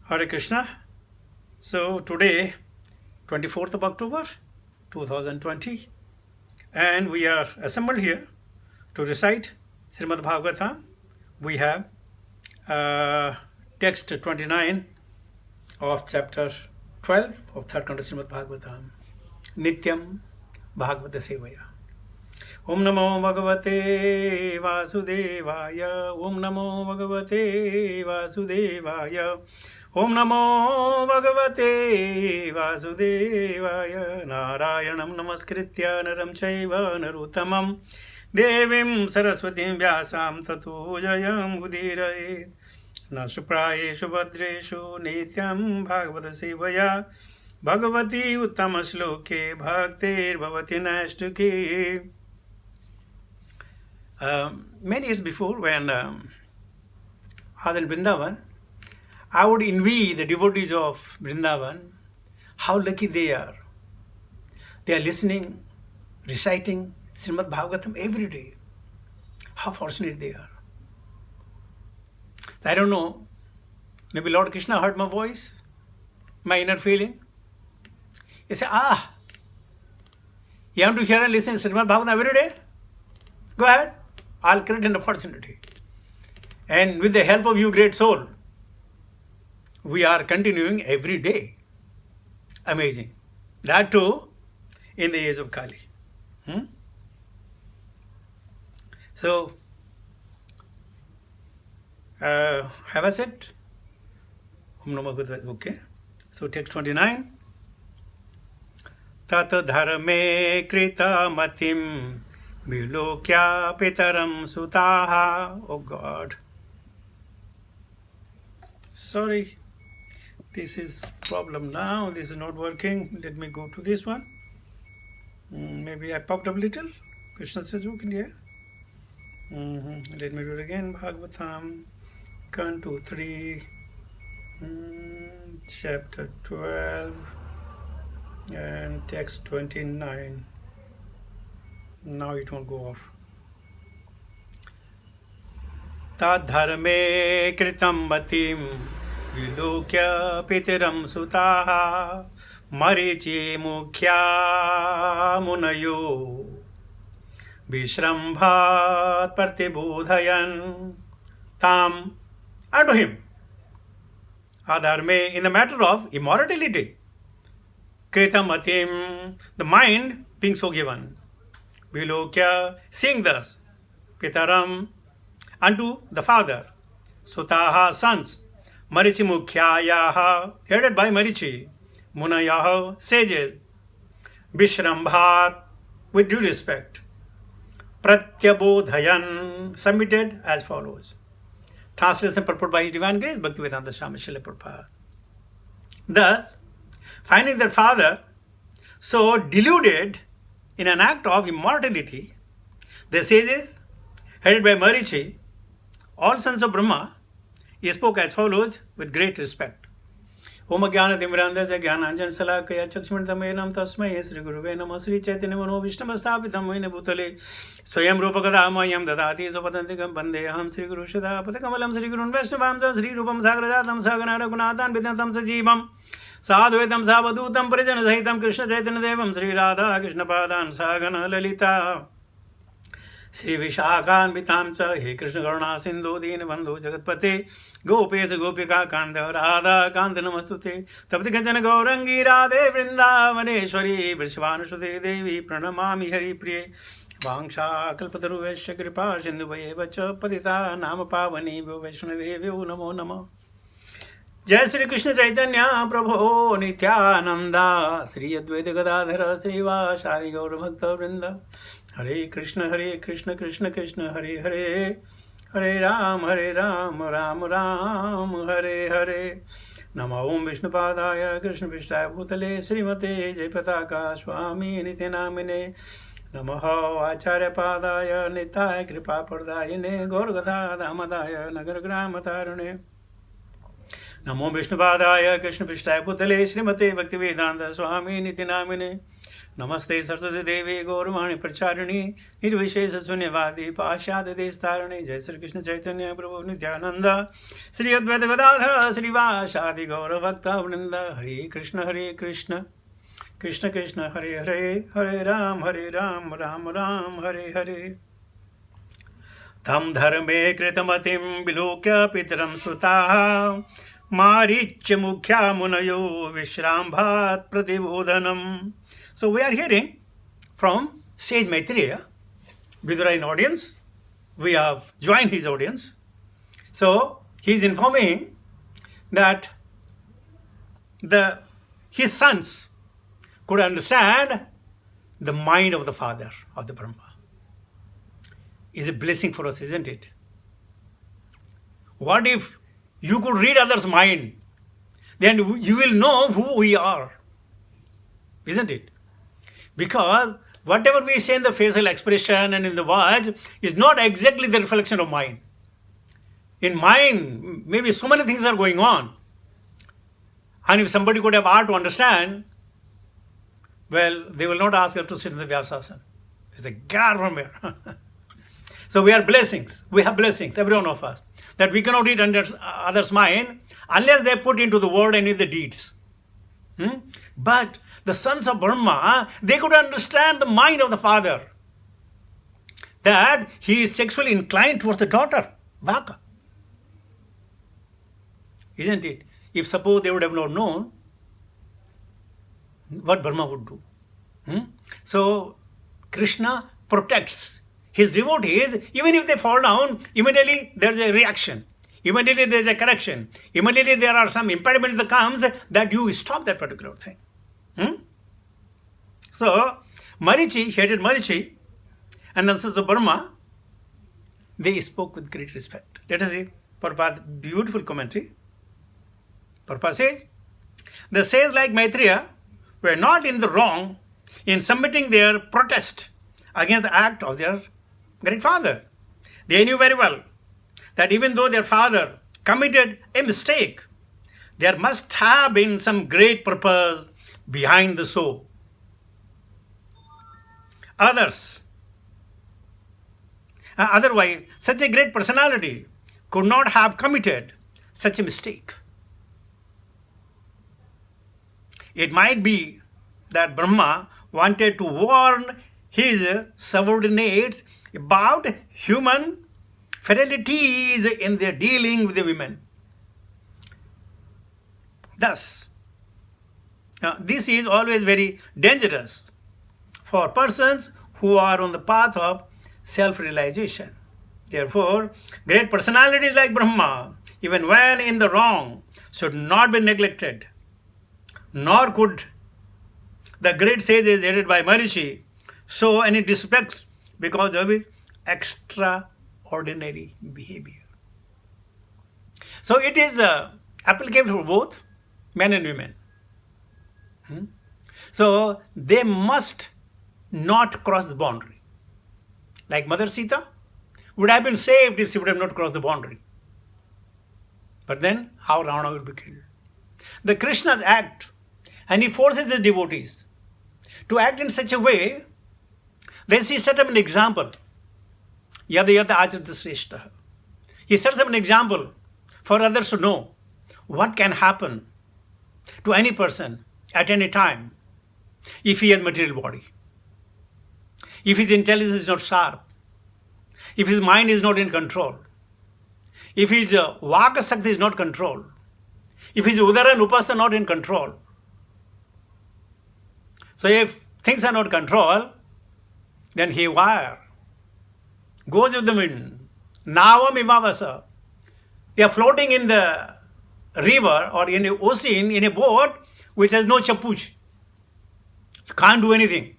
Hare Krishna. So today, 24th of October 2020, and we are assembled here to recite Srimad Bhagavatam. We have text 29 of chapter 12 of third canto Srimad Bhagavatam. Nityam Bhagavata Sevaya. Om Namo Bhagavate Vasudevaya. Om Namo Bhagavate Vasudevaya. Om Namo Bhagavate Vasudevaya. Narayanam Namaskritya Naram Chaiva Naruttamam Devim Saraswatim Vyasam Tato Jayam Udiraye. Nasuprayeshu Bhadreshu Nityam Bhagavata Sevaya. Bhagavati Uttama Shloke Bhaktir Bhavati Nashtuke. Many years before, when I was in Vrindavan, I would envy the devotees of Vrindavan, how lucky they are. They are listening, reciting Srimad Bhagavatam every day. How fortunate they are. I don't know, maybe Lord Krishna heard my voice, my inner feeling. He said, you want to hear and listen to Srimad Bhagavatam every day? Go ahead. I'll create an opportunity. And with the help of you, great soul, we are continuing every day. Amazing. That too, in the age of Kali. So, have I said? Om Namo Bhagavate. Okay. So, text 29. Tata dharme krita matim Vilokya pitaram sutaha. Oh God. Sorry. This is problem now. This is not working. Let me go to this one. Maybe I popped up a little. Krishna says, oh, can you hear? Let me do it again. Bhagavatam, Canto 3, chapter 12, and text 29. Now it won't go off. Tadharme kritam matim vilokya pitiram sutaha marichi mukhya munayo vishrambhat partibodhayan tam unto him. Adharme, in the matter of immortality. Kritam matim, the mind being so given. Vilokya, seeing thus, Pitaram, unto the father, Sutaha, sons, Marichi Mukhyayaha, headed by Marichi, Munayaha, sages, Vishrambhat, with due respect, Pratyabodhayan, submitted as follows. Translation purport by His Divine Grace, Bhaktivedanta Swami Srila Prabhupada. Thus, finding that father so deluded in an act of immortality, the sages, headed by Marichi, all sons of Brahma, he spoke as follows with great respect. Om Jnana Timirandasya Jnananjana Salakaya Chakshmanitamyenam Tasmai Sri Guruve Namah Sri Chaitanya Mano Vishnamastapitam Vaina Bhutale Swayam Rupakadamayam Dadati Sopatantikam Bandeham Sri Guru Shada Patakamalam Sri Gurun Vaishnavamsa Sri Rupam Sagrajatam Sagana Raghunathan Vidantam Sajivam Sadhvetam Savadutam Parijana Sahitam Krishna Chaitanya Devam Sri Radha Krishna Padan Sagana Lalita Sri Vishakhan Vitamcha He Krishna Karuna Sindhu Deen Bandhu Jagatpate Gopes Gopika Kanda Radha Kanda Namastute Tapti Kanchana Gaurangi Radhe Vrindavaneshwari Vrishvanushude Devi Pranamami Hari Priye Vangsha Kalpataru Vaishya Kripa Sindhu Vaye Vacha Patita Nama Pavani Vyo Vaishnave Vyo Namo Namo Jai Sri Krishna Chaitanya Prabhu Nityananda Sri Advaita Gadadhara Sri Vasadi Gaura Bhakta Vrinda Hare Krishna Krishna Krishna Hare Hare Hare Ram Ram Ram Hare Hare Nama Om Vishnupadaya Krishna Vishtaya Bhutale Srimate Jayapataka Swami Nityanamine Namaha Acharya Padaya Nitaya Kripa Pardayane Gaurgatha Damadaya Nagar Gramatarane Namo Vishnupadaya Krishna Vishtaya Bhutale Srimate Bhaktivedanta Swami Nityanamine Namaste Saraswati Devi Gauravani Pracharini Nirvishesha Sunyavadi Pashad Destarani Jai Sri Krishna Chaitanya Prabhu Nityananda Sri Advaita Gadadhara Sri Vashadi Gauravakta Vrinda Hare Krishna Krishna Krishna Hare Hare Hare Ram Ram Ram Hare Hare Tam dharme kritamatim bilokya pitram sutaha Maricha mukhya munayo vishrambhat pratibodhanam. So we are hearing from sage Maitreya, Vidura in audience. We have joined his audience. So he is informing that his sons could understand the mind of the father, of the Brahma. Is a blessing for us, isn't it? What if you could read others' mind? Then you will know who we are, isn't it? Because whatever we say in the facial expression and in the words is not exactly the reflection of mind. In mind, maybe so many things are going on. And if somebody could have art to understand, well, they will not ask us to sit in the Vyasasana. They say, get out from here. So we are blessings. We have blessings, every one of us, that we cannot read under others' mind unless they put into the word and in the deeds. But the sons of Brahma, they could understand the mind of the father, that he is sexually inclined towards the daughter, Vaka. Isn't it? If suppose they would have not known, what Brahma would do. So Krishna protects his devotees. Even if they fall down, immediately there is a reaction. Immediately there is a correction. Immediately there are some impediment that comes that you stop that particular thing. So Marichi hated Marichi, and then sons of Brahma, they spoke with great respect. Let us see Prabhupada's beautiful commentary. Prabhupada says, the sages like Maitreya were not in the wrong in submitting their protest against the act of their great father. They knew very well that even though their father committed a mistake, there must have been some great purpose behind the so. Otherwise, such a great personality could not have committed such a mistake. It might be that Brahma wanted to warn his subordinates about human frailties in their dealing with the women. Thus, this is always very dangerous for persons who are on the path of self-realization. Therefore, great personalities like Brahma, even when in the wrong, should not be neglected. Nor could the great sages headed by Maharishi show any disrespect because of his extraordinary behavior. So it is applicable for both men and women. So they must not cross the boundary. Like Mother Sita would have been saved if she would have not crossed the boundary. But then how Ravana will be killed. The Krishna's act, and he forces his devotees to act in such a way that he set up an example. Yada yada acharita sreshtaha. He sets up an example for others to know what can happen to any person at any time if he has material body. If his intelligence is not sharp, if his mind is not in control, if his vaka sakti is not controlled, if his udara and upasa are not in control. So if things are not controlled, then haywire goes with the wind. Navam imavasa. They are floating in the river or in the ocean in a boat which has no chapuch. You can't do anything.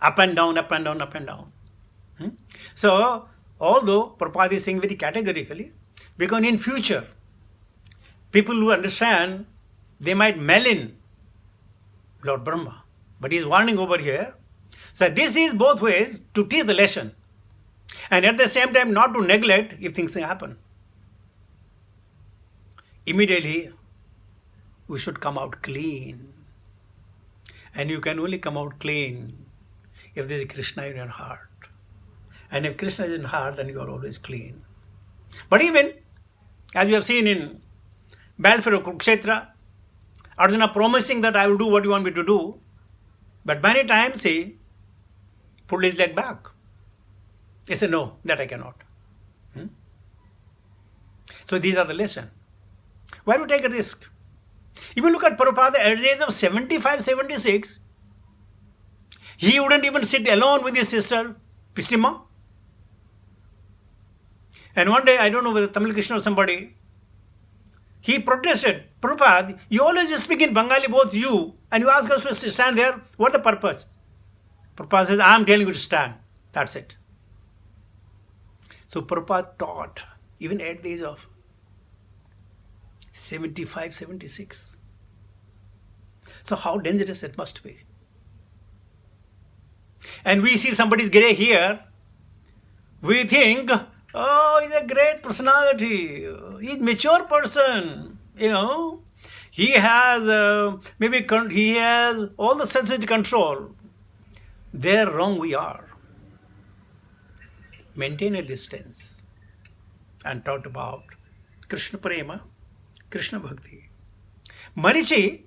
Up and down, up and down, up and down. So, although Prabhupada is saying very categorically, because in future, people who understand, they might malign Lord Brahma. But he is warning over here. So this is both ways to teach the lesson. And at the same time not to neglect if things happen. Immediately, we should come out clean. And you can only come out clean if there is Krishna in your heart. And if Krishna is in heart, then you are always clean. But even, as we have seen in battlefield of Kurukshetra, Arjuna promising that I will do what you want me to do, but many times he pulled his leg back. He said, no, that I cannot. So these are the lessons. Why do you take a risk? If you look at Prabhupada at the age of 75, 76, he wouldn't even sit alone with his sister, Pisima. And one day, I don't know whether Tamil Krishna or somebody, he protested, Prabhupada, you always speak in Bengali, both you, and you ask us to stand there. What's the purpose? Prabhupada says, I am telling you to stand. That's it. So Prabhupada taught, even at the age of 75, 76. So how dangerous it must be. And we see somebody's gray here, we think, oh, he's a great personality. He's a mature person. He has he has all the sensitive control. There wrong we are. Maintain a distance. And talked about Krishna Prema, Krishna Bhakti. Marichi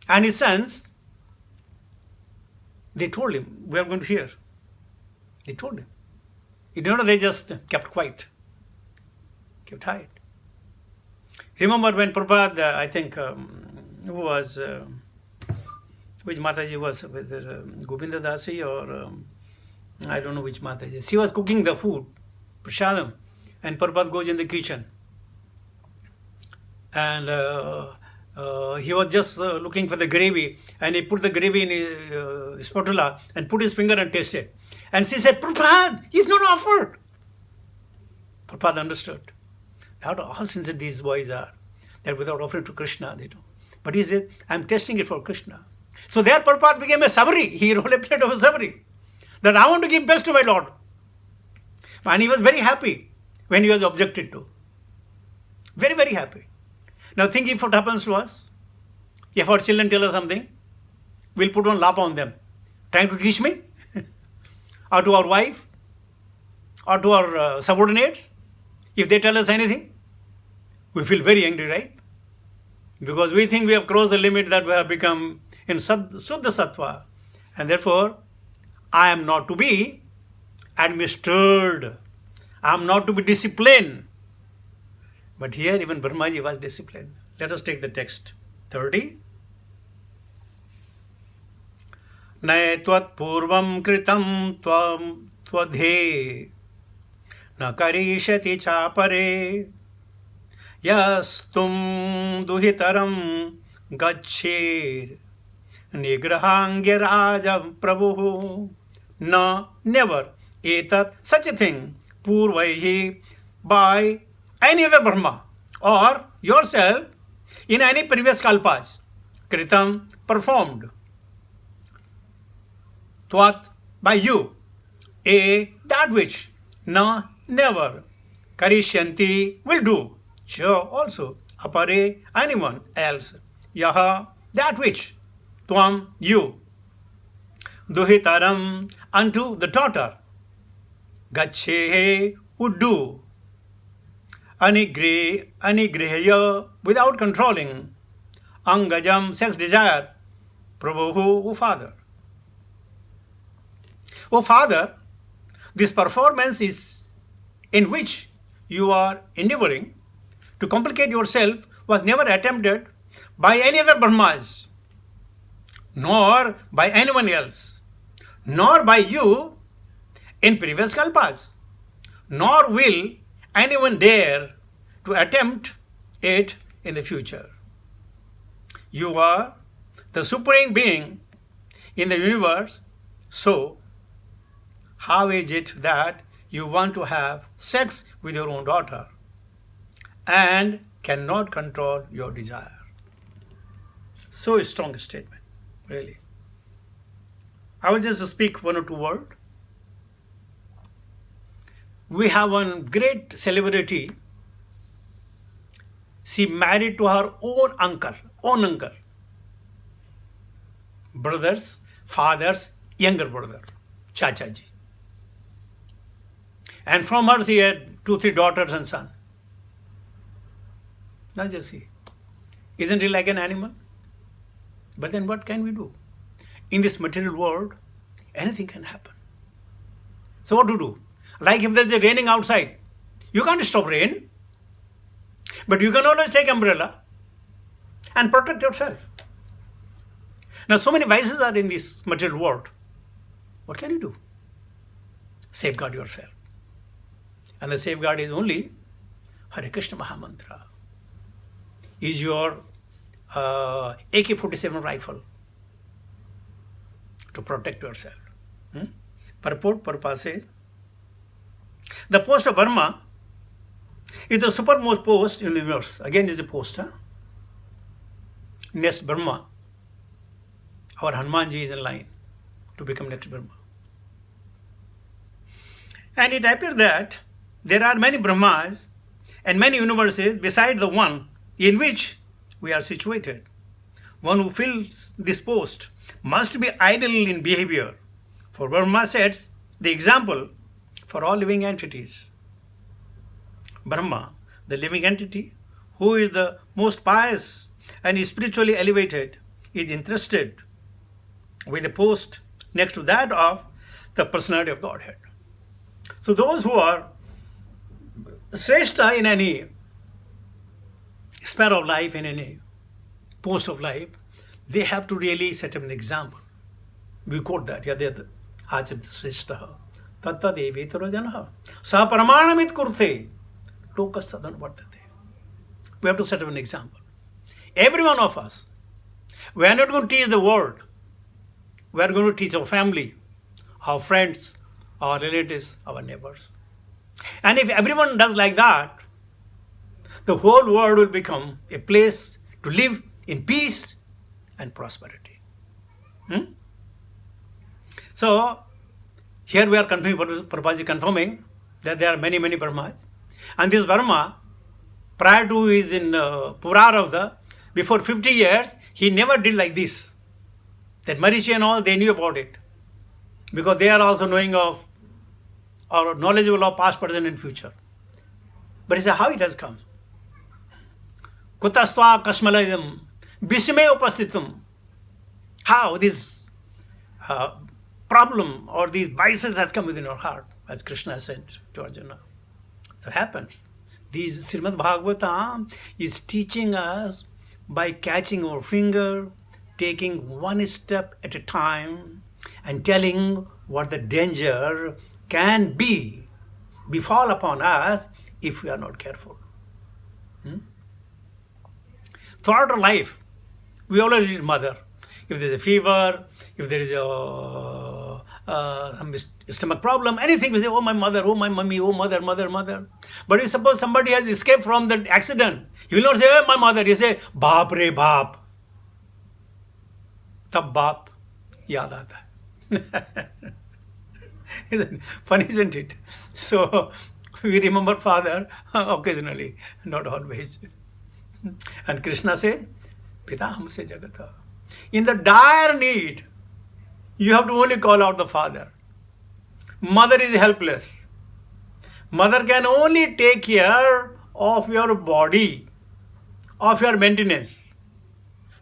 and his sons, they told him, we are going to hear. They told him. They just kept quiet, kept quiet. Remember when Prabhupada, I think, who was, which Mataji was, whether Govinda Dasi or I don't know which Mataji. She was cooking the food, prasadam, and Prabhupada goes in the kitchen. And he was just looking for the gravy, and he put the gravy in his spatula and put his finger and tasted. And she said, Prabhupada, he's not offered. Prabhupada understood how sincere these boys are, that without offering to Krishna, they don't. But he said, I'm testing it for Krishna. So there Prabhupada became a sabri. He rolled a plate of a sabri. That I want to give best to my Lord. And he was very happy when he was objected to. Very, very happy. Now think if what happens to us, if our children tell us something, we'll put on lap on them. Trying to teach me? Or to our wife? Or to our subordinates? If they tell us anything, we feel very angry, right? Because we think we have crossed the limit that we have become in Suddha Sattva. And therefore, I am not to be administered. I am not to be disciplined. But here even Brahmaji was disciplined. Let us take the text 30. Nai tvat purvam kritam tvam tvadhe na karishati chapare yastum duhitaram gacchir nigrahangya raja prabhu na never etat such a thing purvaihi by any other Brahma or yourself in any previous kalpas kritam performed tvat by you that which na never karishyanti will do cha also apare anyone else yaha that which tvam you duhitaram unto the daughter gachehe would do anigrihya without controlling angajam sex desire prabhu O father. O father, this performance is in which you are endeavoring to complicate yourself was never attempted by any other Brahmas, nor by anyone else, nor by you in previous kalpas, nor will anyone dare to attempt it in the future. You are the supreme being in the universe, so how is it that you want to have sex with your own daughter and cannot control your desire? So strong a statement, really. I will just speak one or two words. We have one great celebrity. She married to her own uncle. brother's father's younger brother, Chachaji. And from her she had 2-3 daughters and son. Now just see. Isn't he like an animal? But then what can we do? In this material world, anything can happen. So what to do? Like if there's a raining outside, you can't stop rain. But you can always take umbrella and protect yourself. Now so many vices are in this material world. What can you do? Safeguard yourself. And the safeguard is only Hare Krishna Mahamantra. Is your AK-47 rifle to protect yourself. Purport says, the post of Burma is the supermost post in the universe. Again, is a post. Next Burma, our Hanumanji is in line to become next Burma. And it appears that there are many Brahmas and many universes beside the one in which we are situated. One who fills this post must be idle in behavior, for Brahma sets the example for all living entities. Brahma, the living entity, who is the most pious and is spiritually elevated, is interested with the post next to that of the personality of Godhead. So those who are Shrestha in any sphere of life, in any post of life, they have to really set up an example. We quote that, Yadet Acharit Shrestha Tatta Devetaro Janaha Sa Paramanamit Kurte Lokastadan Vartate. We have to set up an example. Every one of us, we are not going to teach the world. We are going to teach our family, our friends, our relatives, our neighbors. And if everyone does like that, the whole world will become a place to live in peace and prosperity. So, here we are Prabhupada confirming that there are many, many Brahmas. And this Brahma, prior to his in Purarabdha, before 50 years, he never did like this. That Marichi and all, they knew about it. Because they are also knowing of or knowledgeable of past, present and future. But he said, how it has come? Kutastva kashmalayam visme upastitum. How this problem or these vices has come within our heart, as Krishna said to Arjuna. So it happens. These Srimad Bhagavatam is teaching us by catching our finger, taking one step at a time, and telling what the danger can befall upon us if we are not careful. Throughout our life, we always need mother. If there is a fever, if there is some stomach problem, anything, we say, oh my mother, oh my mummy, oh mother, mother, mother. But if suppose somebody has escaped from the accident, you will not say, oh my mother, you say, baap re baap. Tab baap yaad aata hai. Funny, isn't it? So, we remember father occasionally, not always. And Krishna says, Pita hamse jagata. In the dire need, you have to only call out the father. Mother is helpless. Mother can only take care of your body, of your maintenance.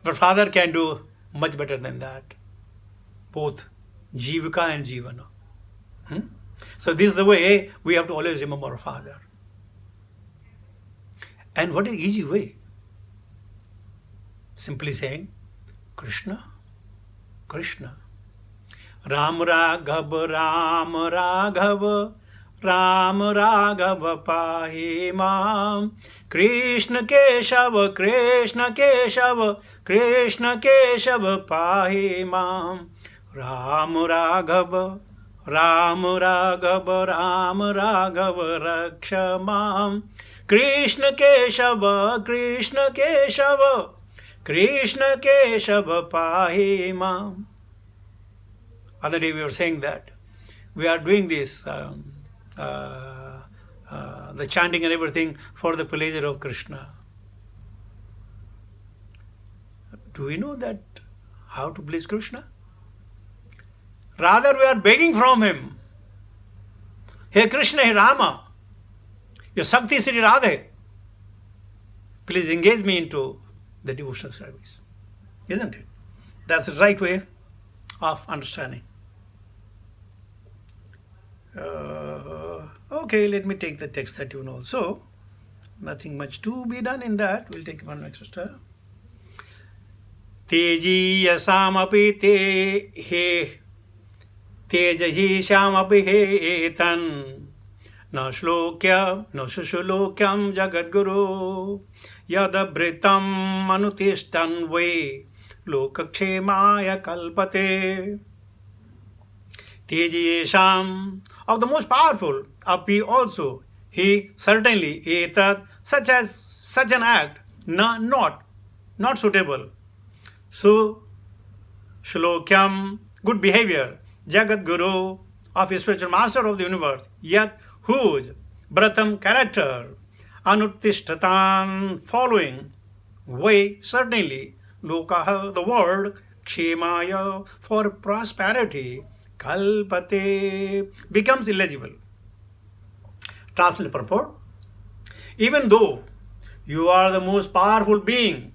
But father can do much better than that. Both Jivika and Jivana. So this is the way we have to always remember our father. And what is the easy way? Simply saying, Krishna, Krishna. Ram Raghav, Ram Raghav, Ram Raghav Pahi Mam. Krishna Keshav, Krishna Keshav, Krishna Keshav Pahi Mam. Ram Raghav, Ram Raghav, Ram Raghav Raksha Mam. Krishna Keshav, Krishna Keshav, Krishna Keshav Pahi Mam. Other day we were saying that we are doing this, the chanting and everything for the pleasure of Krishna. Do we know that how to please Krishna. Rather, we are begging from him, Hey Krishna, Hey Rama, your Sakti Sri Radhe, please engage me into the devotional service. Isn't it? That's the right way of understanding. Okay, let me take the text that you know. So, nothing much to be done in that. We'll take one extra. Teji yasamapi te he tejahi shamapi he etan na shlokya no shushlokyam jagadguru yadabritam manutishtan ve lokakshemaya kalpate. Teji yesham, of the most powerful, api also, he certainly, etat, such an act, not suitable. So, shlokyam, good behavior, Jagat Guru, of a spiritual master of the universe, yet whose bratam character, anutishtatan, following, way, certainly, lokaha, the world, kshemaya, for prosperity, kalpate, becomes illegible. Translate purport. Even though you are the most powerful being,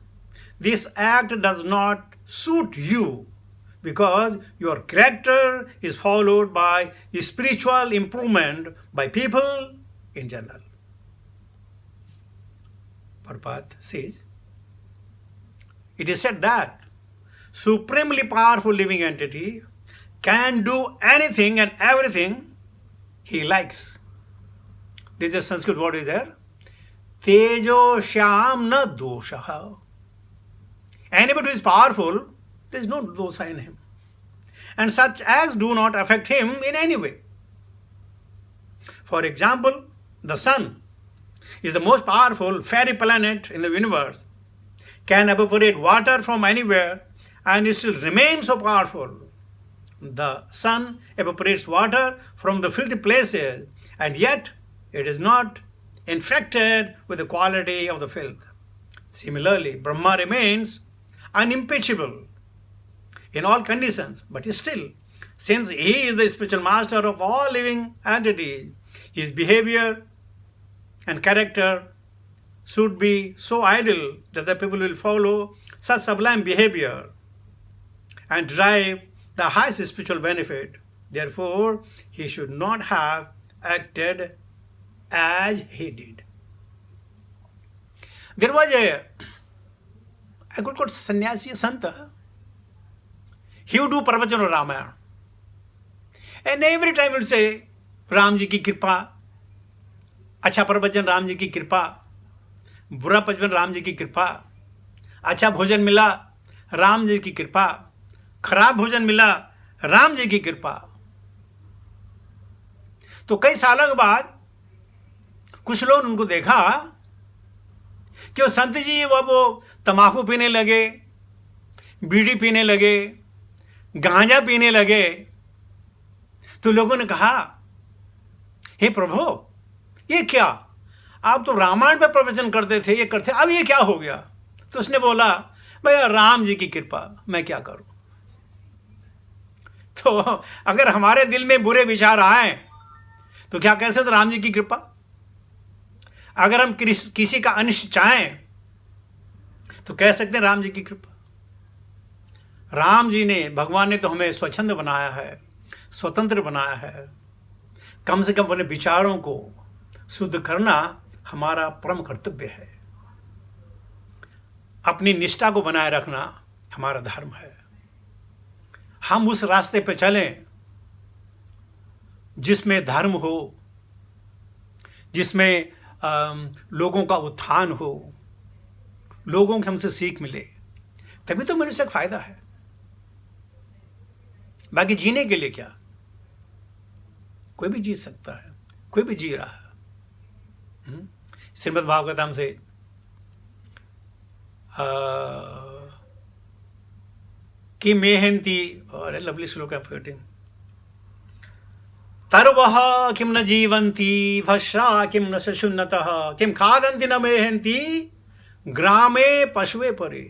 this act does not suit you because your character is followed by spiritual improvement by people in general. Prabhupada says, it is said that supremely powerful living entity can do anything and everything he likes. This is a Sanskrit word is there. Tejo shyam na doshaha. Anybody who is powerful, there is no dosha in him. And such acts do not affect him in any way. For example, the sun is the most powerful fairy planet in the universe, can evaporate water from anywhere and it still remains so powerful. The sun evaporates water from the filthy places and yet it is not infected with the quality of the filth. Similarly, Brahma remains unimpeachable in all conditions, but still, since he is the spiritual master of all living entities, his behavior and character should be so ideal that the people will follow such sublime behavior and derive the highest spiritual benefit. Therefore, he should not have acted as he did. There was a good called sannyasi, a santa. He would do pravachan of Ramayana. And every time he would say, Ram ji ki kripa, अच्छा प्रवचन राम जी की कृपा, बुरा प्रवचन राम जी की कृपा, अच्छा भोजन मिला राम जी की कृपा, खराब भोजन मिला राम जी की कृपा. तो कई सालों के बाद कुछ लोग उनको देखा कि वो संत जी वो तंबाकू पीने लगे, बीड़ी पीने लगे, गांजा पीने लगे. तो लोगों ने कहा, हे प्रभु, ये क्या, आप तो रामायण पे प्रवचन करते थे, ये करते, अब ये क्या हो गया? तो उसने बोला, भैया राम जी की कृपा, मैं क्या करूं. तो अगर हमारे दिल में बुरे विचार आए तो क्या कह सकते राम जी की कृपा? अगर हम किसी का अनिष्ट चाहें तो कह सकते हैं राम जी की कृपा. राम जी ने, भगवान ने तो हमें स्वच्छंद बनाया है, स्वतंत्र बनाया है. कम से कम अपने विचारों को शुद्ध करना हमारा परम कर्तव्य है. अपनी निष्ठा को बनाए रखना हमारा धर्म है. हम उस रास्ते पे चलें जिसमें धर्म हो, जिसमें लोगों का उत्थान हो, लोगों को हमसे सीख मिले, तभी तो मनुष्य का फायदा है. बाकी जीने के लिए क्या, कोई भी जी सकता है, कोई भी जी रहा है. श्रीमद् भागवतम से कि मेहंती, और लवली श्लोक है फॉरगेटिंग, तरवः किम न जीवन्ति भस्रा किम न शशुन्नतः किम खादन्ति न मेहन्ति ग्रामे पशुवे परे.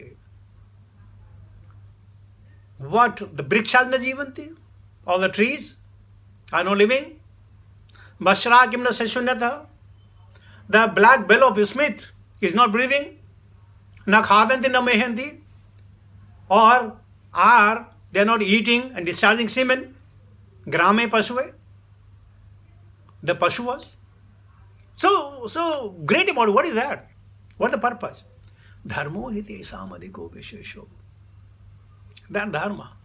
What? The brikshas na jivanti? All the trees are no living? Mashra kimna sashunyata? The black bell of Smith is not breathing? Na khadanti na mehanti? Or are they not eating and discharging semen? Grame Pashue? The Pashuvas? So great about it. What is that? What is the purpose? Dharmo hite samadhiko vishesho. That dharma.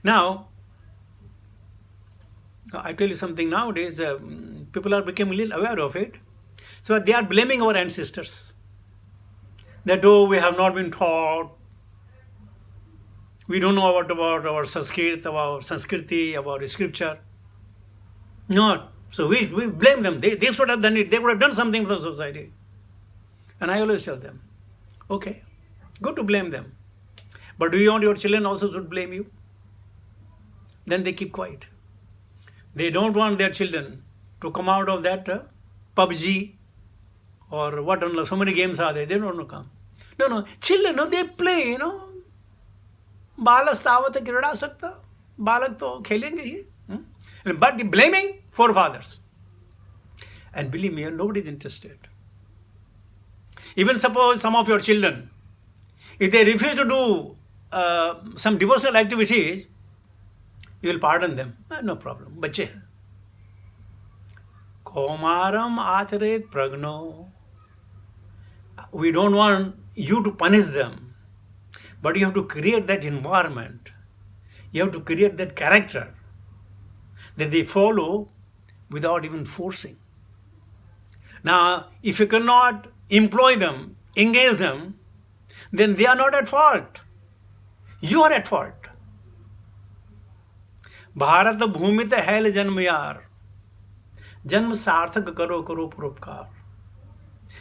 Now, I tell you something nowadays, people are becoming a little aware of it. So they are blaming our ancestors. That, oh, we have not been taught. We don't know about our Sanskrit, about Sanskriti, about scripture. Not. So we blame them. They should have done it. They would have done something for the society. And I always tell them, okay, good to blame them. But do you want your children also should blame you? Then they keep quiet. They don't want their children to come out of that PUBG or what, so many games are there. They don't want to come. No, children, no, they play, you know. Balas tawat kirada sakta. Balak to khelenge hi. But blaming forefathers. And believe me, nobody is interested. Even suppose some of your children, if they refuse to do some devotional activities, you will pardon them. No problem. Bache. Komaram acharet pragno. We don't want you to punish them. But you have to create that environment. You have to create that character that they follow without even forcing. Now, if you cannot employ them, engage them, then they are not at fault. You are at fault. Bharat bhumit hail janm yaar. Janm sarthak karo paropkar.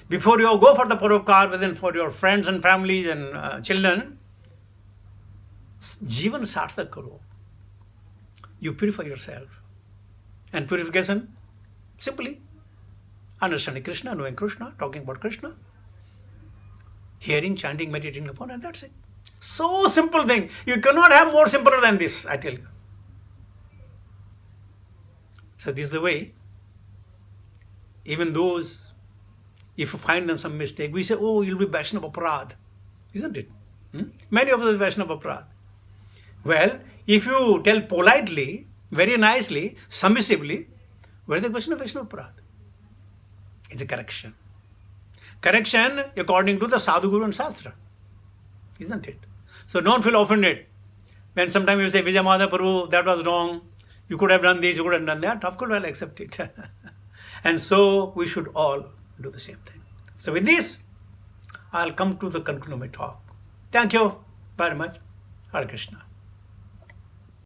Before you go for the paropkar, within for your friends and families and children, Jivan sarthak karo. You purify yourself. And purification, simply understanding Krishna, knowing Krishna, talking about Krishna, hearing, chanting, meditating upon, and that's it. So simple thing. You cannot have more simpler than this, I tell you. So this is the way. Even those, if you find them some mistake, we say, oh, you'll be Vaishnava Aparad. Isn't it? Many of us Vaishnava Aparad. Well, if you tell politely, very nicely, submissively, where is the question of Vaishnava Aparad? It's a correction. Correction according to the Sadhu Guru and Shastra. Isn't it? So don't feel offended. When sometimes you say, Vijay Madhav Prabhu, that was wrong. You could have done this, you could have done that. Of course, I'll accept it. And so we should all do the same thing. So with this, I'll come to the conclusion of my talk. Thank you very much. Hare Krishna.